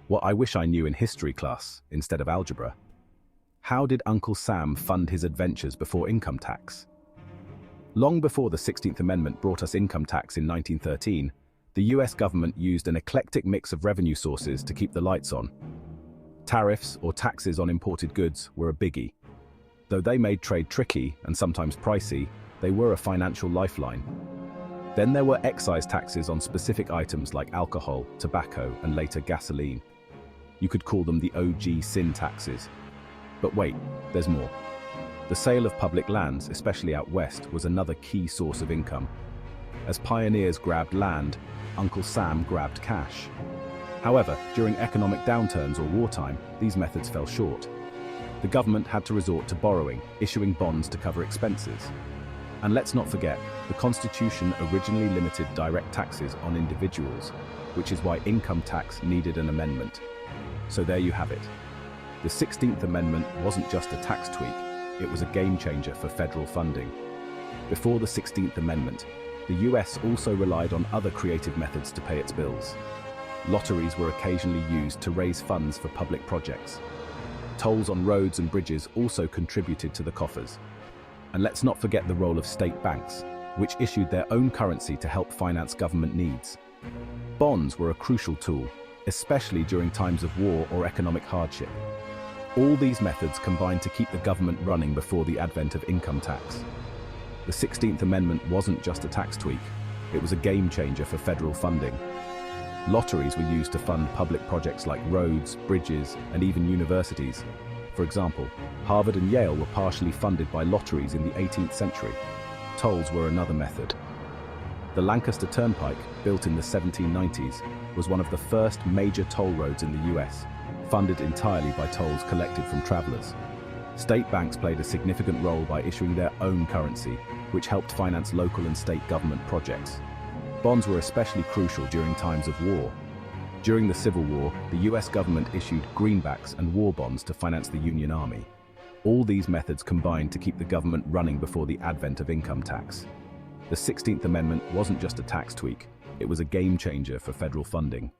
What I wish I knew in history class instead of algebra. How did Uncle Sam fund his adventures before income tax? Long before the 16th Amendment brought us income tax in 1913, the US government used an eclectic mix of revenue sources to keep the lights on. Tariffs, or taxes on imported goods, were a biggie. Though they made trade tricky and sometimes pricey, they were a financial lifeline. Then there were excise taxes on specific items like alcohol, tobacco, and later gasoline. You could call them the OG sin taxes. But wait, there's more. The sale of public lands, especially out west, was another key source of income. As pioneers grabbed land, Uncle Sam grabbed cash. However, during economic downturns or wartime, these methods fell short. The government had to resort to borrowing, issuing bonds to cover expenses. And let's not forget, the Constitution originally limited direct taxes on individuals, which is why income tax needed an amendment. So there you have it. The 16th Amendment wasn't just a tax tweak, it was a game changer for federal funding. Before the 16th Amendment, the US also relied on other creative methods to pay its bills. Lotteries were occasionally used to raise funds for public projects. Tolls on roads and bridges also contributed to the coffers. And let's not forget the role of state banks, which issued their own currency to help finance government needs. Bonds were a crucial tool, especially during times of war or economic hardship. All these methods combined to keep the government running before the advent of income tax. The 16th Amendment wasn't just a tax tweak, it was a game changer for federal funding. Lotteries were used to fund public projects like roads, bridges, and even universities. For example, Harvard and Yale were partially funded by lotteries in the 18th century. Tolls were another method. The Lancaster Turnpike, built in the 1790s, was one of the first major toll roads in the US, funded entirely by tolls collected from travelers. State banks played a significant role by issuing their own currency, which helped finance local and state government projects. Bonds were especially crucial during times of war. During the Civil War, the US government issued greenbacks and war bonds to finance the Union Army. All these methods combined to keep the government running before the advent of income tax. The 16th Amendment wasn't just a tax tweak, it was a game changer for federal funding.